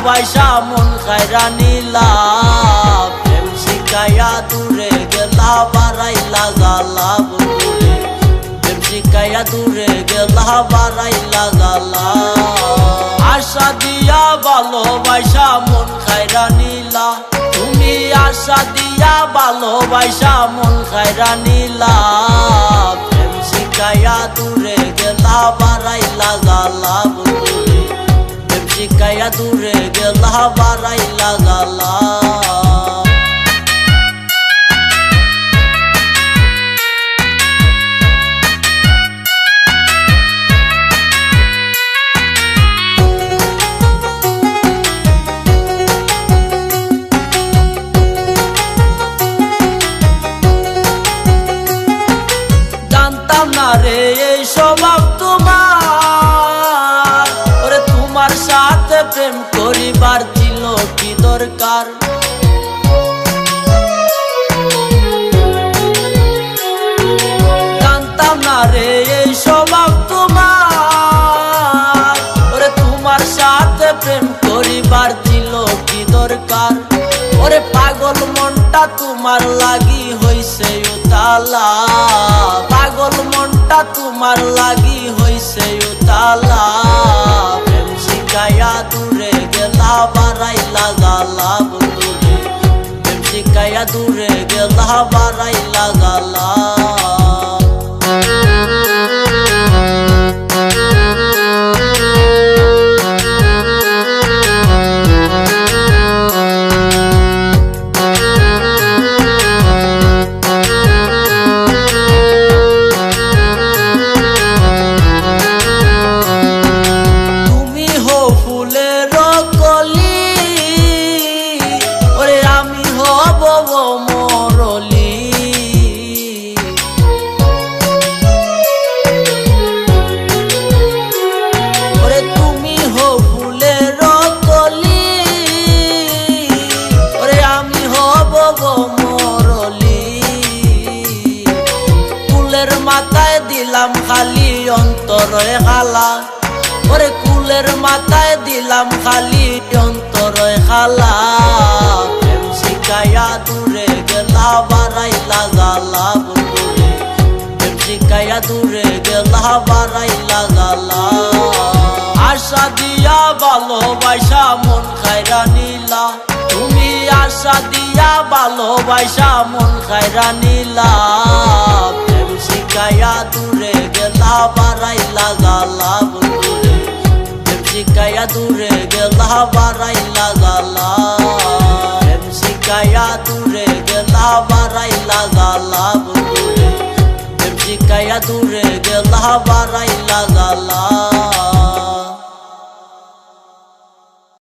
ভালোবাসা মন খাইরা নিলা, প্রেম শিখাইয়া দূরে গেলা বাড়াইলা গালা বন্ধুরে, প্রেম শিখাইয়া দূরে গেলা বাড়াইলা গালা। আশা দিয়া ভালোবাসা মন খাইরা নিলা, তুমি আশা দিয়া ভালোবাসা মন খাইরা নিলা, প্রেম শিখাইয়া দূরে গেলা বাড়াইলা গালা বন্ধুরে, প্রেম শিখাইয়া দূরে গেলা বাড়াইলা গালা। রে এই স্বভাব তোমার, ওরে তোমার সাথে প্রেম করিবার ছিল কি দরকার। জানতাম না রে এই স্বভাব তোমার, ওরে তোমার সাথে প্রেম করিবার ছিল কি দরকার। ওরে পাগল মনটা তোমার লাগি হইছে উতালা, পাগল মনটা তোমার লাগি হইছে উতালা, প্রেম শিখাইয়া দূরে গেলা বাড়াইলা গালা বন্ধুরে, প্রেম শিখাইয়া দূরে গেলা বাড়াইলা গালা। মাথায় দিলাম খালি অন্তরে খালা, ওরে কুলের মাথায় দিলাম খালি অন্তরে খালা, প্রেম শিখাইয়া দূরে গেলা বাড়াইলা গালা বন্ধুরে, প্রেম শিখাইয়া দূরে গেলা বাড়াইলা গালা। আশা দিয়া ভালোবাসা মন খাইরা নিলা, তুমি আশা দিয়া ভালোবাসা মন খাইরা নিলা, প্রেম শিখাইয়া দূরে গেলা বাড়াইলা গালা বন্ধুরে, প্রেম শিখাইয়া দূরে গেলা বাড়াইলা গালা, প্রেম শিখাইয়া দূরে গেলা বাড়াইলা গালা বন্ধুরে, প্রেম শিখাইয়া দূরে গেলা বাড়াইলা গালা।